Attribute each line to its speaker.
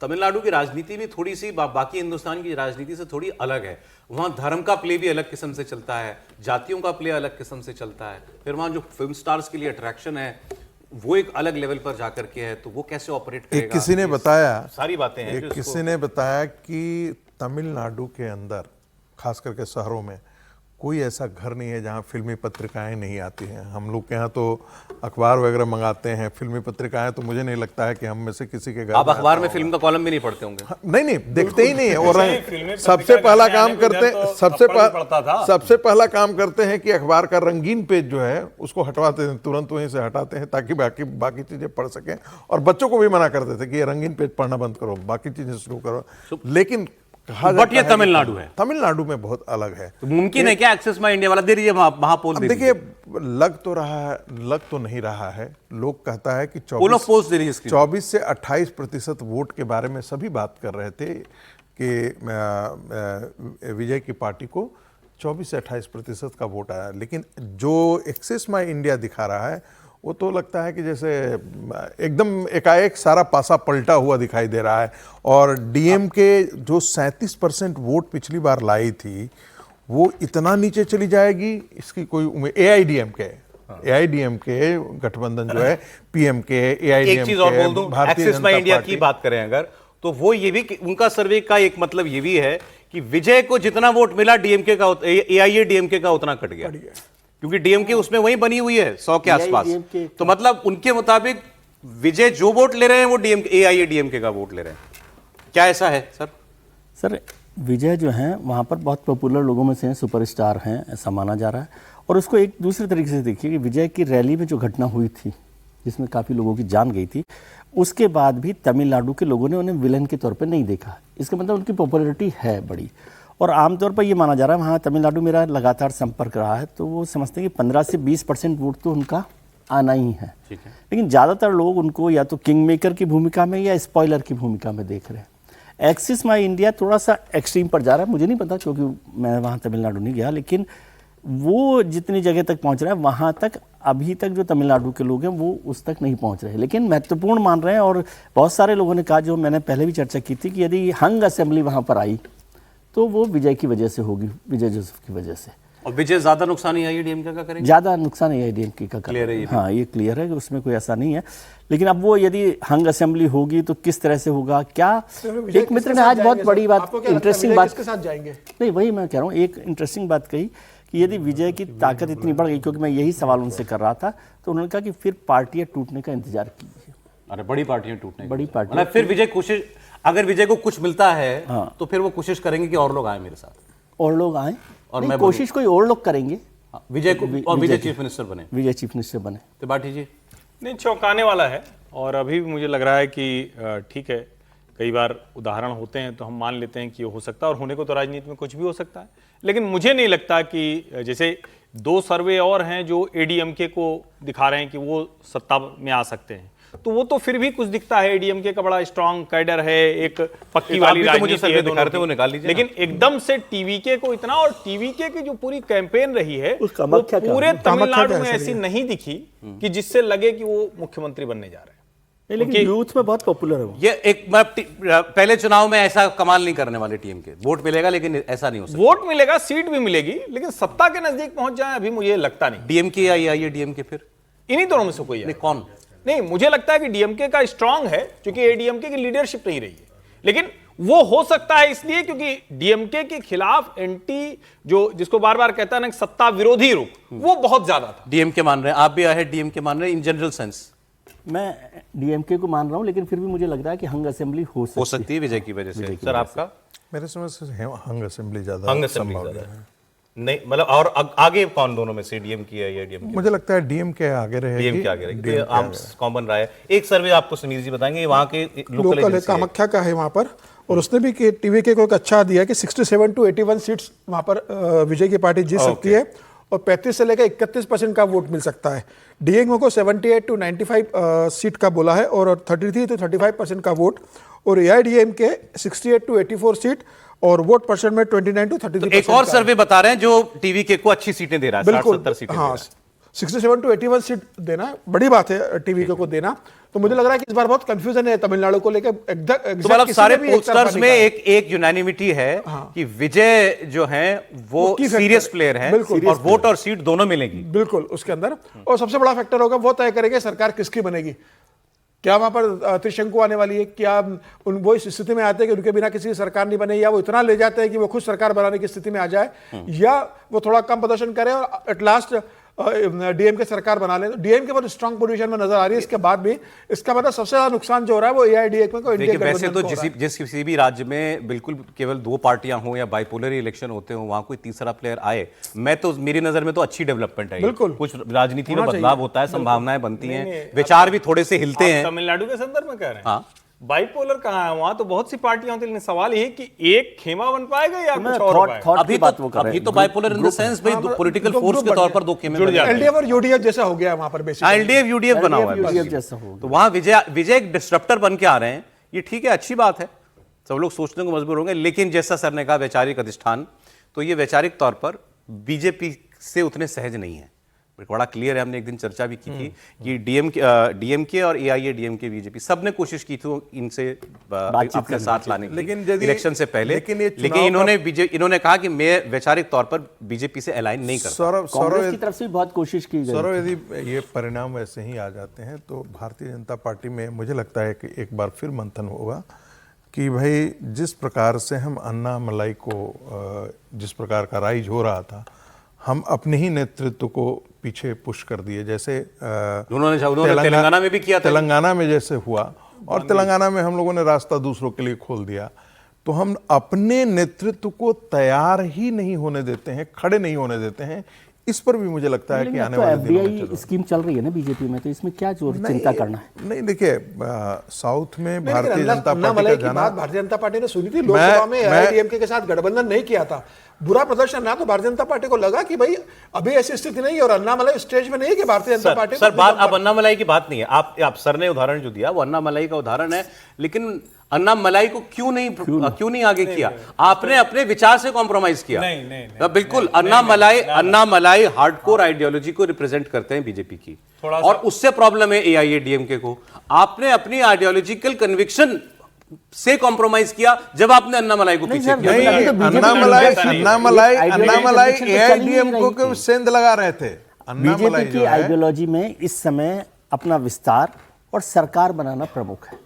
Speaker 1: तमिलनाडु की राजनीति भी थोड़ी सी बाकी हिंदुस्तान की राजनीति से थोड़ी अलग है। वहां धर्म का प्ले भी अलग किस्म से चलता है, जातियों का प्ले अलग किस्म से चलता है, फिर वहां जो फिल्म स्टार्स के लिए अट्रैक्शन है वो एक अलग लेवल पर जाकर के है, तो वो कैसे ऑपरेट करेगा?
Speaker 2: एक किसी ने बताया,
Speaker 1: सारी बातें हैं,
Speaker 2: एक किसी ने बताया कि तमिलनाडु के अंदर खास करके शहरों में कोई ऐसा घर नहीं है जहाँ फिल्मी पत्रिकाएं नहीं आती हैं। हम लोग के यहाँ तो अखबार वगैरह मंगाते हैं, फिल्मी पत्रिकाएं तो मुझे नहीं लगता है कि हम में से किसी के घर
Speaker 1: आप अखबार में फिल्म का कॉलम भी नहीं पढ़ते होंगे।
Speaker 2: नहीं, देखते ही नहीं है। और सबसे पहला काम करते हैं, सबसे पहला काम करते हैं कि अखबार का रंगीन पेज जो है उसको हटवाते हैं, तुरंत वहीं से हटाते हैं ताकि बाकी चीजें पढ़ सकें। और बच्चों को भी मना करते थे कि ये रंगीन पेज पढ़ना बंद करो, बाकी चीजें शुरू करो। लेकिन
Speaker 1: बट ये तमिलनाडु है,
Speaker 2: तमिलनाडु में बहुत अलग है।
Speaker 1: तो मुमकिन है क्या एक्सेस माई इंडिया वाला दे रही है महापोल?
Speaker 2: देखिए, लग तो नहीं रहा है। लोग कहता है कि 24 से 28% वोट के बारे में सभी बात कर रहे थे कि विजय की पार्टी को 24 से 28% का वोट आया, लेकिन जो एक्सेस माई इंडिया दिखा रहा है वो तो लगता है कि जैसे एकदम एकाएक सारा पासा पलटा हुआ दिखाई दे रहा है। और डीएम के जो 37% वोट पिछली बार लाई थी वो इतना नीचे चली जाएगी, इसकी कोई उम्मीद। एआईडीएम के गठबंधन जो है, पीएम के, एआईडीएम
Speaker 1: एक चीज और बोल दूं, एक्सेस माई इंडिया की बात करें अगर, तो वो ये भी उनका सर्वे का एक मतलब ये भी है कि विजय को जितना वोट मिला डीएमके का, एआईएडीएमके का उतना कट गया, क्योंकि डीएमके उसमें वही बनी हुई है 100 के आसपास। तो मतलब उनके मुताबिक विजय जो वोट ले रहे हैं वो एआईएडीएमके का वोट ले रहे हैं। क्या ऐसा है सर?
Speaker 3: विजय जो है वहाँ पर बहुत पॉपुलर लोगों में से हैं, सुपरस्टार हैं, ऐसा माना जा रहा है। और उसको एक दूसरे तरीके से देखिए कि विजय की रैली में जो घटना हुई थी जिसमें काफ़ी लोगों की जान गई थी, उसके बाद भी तमिलनाडु के लोगों ने उन्हें विलन के तौर पर नहीं देखा। इसका मतलब उनकी पॉपुलरिटी है बड़ी। और आमतौर पर ये माना जा रहा है, वहाँ तमिलनाडु मेरा लगातार संपर्क रहा है, तो वो समझते हैं कि 15 से 20% वोट तो उनका आना ही है। लेकिन ज़्यादातर लोग उनको या तो किंग मेकर की भूमिका में या स्पॉइलर की भूमिका में देख रहे हैं। एक्सिस माई इंडिया थोड़ा सा एक्सट्रीम पर जा रहा है, मुझे नहीं पता क्योंकि मैं वहाँ तमिलनाडु नहीं गया, लेकिन वो जितनी जगह तक पहुँच रहा है वहाँ तक अभी तक जो तमिलनाडु के लोग हैं वो उस तक नहीं पहुँच रहे, लेकिन महत्वपूर्ण मान रहे हैं। और बहुत सारे लोगों ने कहा, जो मैंने पहले भी चर्चा की थी, कि यदि हंग असेंबली वहाँ पर आई तो वो विजय की वजह से होगी, विजय जोसेफ की वजह से।
Speaker 1: और विजय ज्यादा नुकसान एआईएडीएमके का करेंगे?
Speaker 3: ज्यादा नुकसान एआईएडीएमके का
Speaker 1: क्लियर है?
Speaker 3: हाँ, ये क्लियर है कि उसमें कोई ऐसा नहीं है। लेकिन अब वो यदि हंग असेंबली होगी तो किस तरह से होगा, क्या? एक मित्र ने आज बहुत बड़ी बात, इंटरेस्टिंग बात,
Speaker 4: किसके साथ जाएंगे?
Speaker 3: नहीं, वही मैं कह रहा हूँ, एक इंटरेस्टिंग बात कही कि यदि विजय की ताकत इतनी बढ़ गई, क्योंकि मैं यही सवाल उनसे कर रहा था, तो उन्होंने कहा कि फिर पार्टियां टूटने का इंतजार कीजिए।
Speaker 1: अरे बड़ी पार्टियां टूटने,
Speaker 3: बड़ी पार्टियां,
Speaker 1: फिर विजय कोशिश, अगर विजय को कुछ मिलता है तो फिर वो कोशिश करेंगे कि और लोग आए मेरे साथ,
Speaker 3: और लोग आए,
Speaker 1: और मैं
Speaker 3: कोशिश कोई और लोग करेंगे
Speaker 1: विजय को, और विजय चीफ मिनिस्टर बने,
Speaker 3: विजय चीफ मिनिस्टर बने।
Speaker 1: त्रिपाठी जी?
Speaker 5: नहीं, चौंकाने वाला है। और अभी भी मुझे लग रहा है कि ठीक है, कई बार उदाहरण होते हैं तो हम मान लेते हैं कि हो सकता है, और होने को तो राजनीति में कुछ भी हो सकता है। लेकिन मुझे नहीं लगता कि, जैसे 2 सर्वे और हैं जो एडीएमके को दिखा रहे हैं कि वो सत्ता में आ सकते हैं, तो वो तो फिर भी कुछ दिखता है। एडीएमके का बड़ा स्ट्रांग कैडर है, एक पक्की वाली राजनीति है,
Speaker 1: वो निकाल लीजिए।
Speaker 5: लेकिन एकदम से टीवीके को इतना, और टीवीके की जो पूरी कैंपेन रही है वो पूरे तमिलनाडु में ऐसी नहीं दिखी कि जिससे लगे कि वो मुख्यमंत्री बनने जा रहे हैं।
Speaker 3: लेकिन यूथ में बहुत पॉपुलर है वो।
Speaker 1: ये एक पहले चुनाव में ऐसा कमाल नहीं करने वाले टीम के, वोट मिलेगा लेकिन ऐसा नहीं हो सकता।
Speaker 5: वोट मिलेगा, सीट भी मिलेगी, लेकिन सत्ता के नजदीक पहुंच जाए अभी मुझे लगता नहीं।
Speaker 1: डीएमके या एआईएडीएमके? फिर
Speaker 5: इन्हीं दोनों में से कोई है।
Speaker 1: कौन?
Speaker 5: नहीं, मुझे लगता है कि डीएमके का स्ट्रांग है, क्योंकि एडीएमके की लीडरशिप नहीं रही है। लेकिन वो हो सकता है इसलिए क्योंकि डीएमके के खिलाफ एंटी, जो जिसको बार बार कहता है ना, सत्ता विरोधी रुख, वो बहुत ज्यादा था।
Speaker 1: डीएमके मान रहे हैं, आप भी आए डीएमके मान रहे हैं इन जनरल सेंस?
Speaker 3: मैं डीएमके को मान रहा हूं, लेकिन फिर भी मुझे लग रहा है कि हंग असेंबली हो सकती
Speaker 1: है विजय की वजह से। सर आपका?
Speaker 2: मेरे समझ से हंग असेंबली ज्यादा संभव है।
Speaker 1: नहीं, मतलब और आगे कौन दोनों में से, डीएमके या एआईएडीएमके?
Speaker 2: मुझे लगता है डीएमके आगे रहेगी।
Speaker 1: डीएमके आगे रहेगी, तो आम कॉमन रहा है। एक सर्वे आपको समीर जी बताएंगे, वहाँ के
Speaker 4: लोकल कामाख्या का है वहाँ पर, और उसने भी टीवीके को एक अच्छा दिया कि 67 to 81 सीट्स वहाँ पर विजय की पार्टी जीत सकती है, और 35 से लेकर 31% का वोट मिल सकता है। डीएमके को 78 to 95 सीट का बोला है, और 33 to 35% का वोट, और एआईडीएमके 68 to 84 सीट, और वोट परसेंट में 29 to 33%।
Speaker 1: एक और सर्वे बता रहे हैं जो टीवीके को अच्छी सीटें दे रहा है, 60-70 सीटें।
Speaker 4: हाँ, 67 to 81 सीट देना बड़ी बात है टीवीके को देना। तो मुझे लग रहा है कि इस बार बहुत कंफ्यूजन है तमिलनाडु को लेकर।
Speaker 1: तो मतलब सारे पोस्टर्स में एक यूनानिमिटी है कि विजय जो है वो सीरियस प्लेयर है और वोट और सीट दोनों मिलेगी
Speaker 4: बिल्कुल उसके अंदर। और सबसे बड़ा फैक्टर होगा वो तय करेंगे सरकार किसकी बनेगी। क्या वहां पर त्रिशंकु आने वाली है, क्या वो इस स्थिति में आते हैं कि उनके बिना किसी की सरकार नहीं बने, या वो इतना ले जाते हैं कि वो खुद सरकार बनाने की स्थिति में आ जाए, या वो थोड़ा कम प्रदर्शन करे और एट लास्ट डीएमके सरकार बना ले। तो डीएमके बहुत स्ट्रांग पोजीशन में नजर आ रही है इसके बाद भी। इसका मतलब सबसे ज्यादा नुकसान जो हो रहा है वो एआईएडीएमके को, इंडिया
Speaker 1: वैसे तो जिस किसी भी राज्य में बिल्कुल केवल 2 पार्टियां हों या बाइपोलर इलेक्शन होते हो, वहां कोई तीसरा प्लेयर आए, मैं तो मेरी नजर में तो अच्छी डेवलपमेंट है।
Speaker 4: बिल्कुल
Speaker 1: कुछ राजनीति में बदलाव होता है, संभावनाएं बनती हैं, विचार भी थोड़े से हिलते हैं।
Speaker 5: तमिलनाडु के संदर्भ में कह रहे हैं
Speaker 1: हाँ,
Speaker 5: बाइपोलर कहाँ है? वहां तो बहुत सी पार्टियां होती, लेकिन सवाल ये कि एक खेमा बन पाएगा या कुछ और हो पाएगा?
Speaker 1: अभी तो बाइपोलर इन द सेंस भाई पॉलिटिकल फोर्स के तौर पर 2 खेमे
Speaker 4: एलडीएफ और यूडीएफ जैसा हो गया वहां पर बेसिकली।
Speaker 1: एलडीएफ यूडीएफ बना हुआ है, तो वहां विजय एक डिस्ट्रप्टर बन के आ रहे हैं। ये ठीक है, अच्छी बात है, सब लोग सोचने को मजबूर होंगे। लेकिन जैसा सर ने कहा वैचारिक अधिष्ठान, तो ये वैचारिक तौर पर बीजेपी से उतने सहज नहीं है। बड़ा क्लियर है, हमने एक दिन चर्चा भी की थी कि डीएमके और एआईएडीएमके बीजेपी सबने कोशिश की थी इनसे अपने साथ लाने की, लेकिन इलेक्शन से पहले। लेकिन इन्होंने कहा कि मैं वैचारिक तौर पर बीजेपी से अलाइन नहीं करता।
Speaker 3: कांग्रेस की तरफ से भी बहुत कोशिश की गई।
Speaker 2: सौरव, यदि ये परिणाम वैसे ही आ जाते हैं तो भारतीय जनता पार्टी में मुझे लगता है कि एक बार फिर मंथन होगा कि भाई जिस प्रकार से हम अन्ना मलाई को जिस प्रकार का राइज हो रहा था, हम अपने ही नेतृत्व को पीछे पुश कर दिए। जैसे
Speaker 1: उन्होंने तेलंगाना में भी किया था,
Speaker 2: तेलंगाना में जैसे हुआ, और तेलंगाना में हम लोगों ने रास्ता दूसरों के लिए खोल दिया। तो हम अपने नेतृत्व को तैयार ही नहीं होने देते हैं, खड़े नहीं होने देते हैं। इस पर भी मुझे लगता है कि आने वाले दिनों में
Speaker 3: एफडीआई स्कीम चल रही है ना बीजेपी में, तो इसमें क्या जोर चिंता करना है?
Speaker 2: नहीं, देखिए साउथ में भारतीय जनता पार्टी का जाना,
Speaker 4: भारतीय जनता पार्टी ने सुनी थी लोकसभा में एआईएडीएमके के साथ गठबंधन नहीं किया था, बुरा प्रदर्शन ना, तो भारतीय जनता पार्टी को लगा कि भाई अभी ऐसी स्थिति नहीं है और अन्नामलाई स्टेज में नहीं है कि भारतीय जनता पार्टी।
Speaker 1: सर बात अब अन्नामलाई की बात नहीं है, आप सर ने उदाहरण जो दिया वो अन्नामलाई का उदाहरण है, लेकिन अन्नामलाई को क्यों नहीं आगे किया? आपने अपने विचार से कॉम्प्रोमाइज किया। नहीं, बिल्कुल अन्नामलाई हार्डकोर आइडियोलॉजी को रिप्रेजेंट करते हैं बीजेपी की, और उससे प्रॉब्लम है एआईएडीएमके को। आपने अपनी आइडियोलॉजिकल कन्विक्शन से कॉम्प्रोमाइज किया जब आपने अन्नामलाई को पीछे किया।
Speaker 2: अन्नामलाई एआईएडीएमके को सेंध लगा रहे थे।
Speaker 3: बीजेपी की आइडियोलॉजी में इस समय अपना विस्तार और सरकार बनाना प्रमुख है।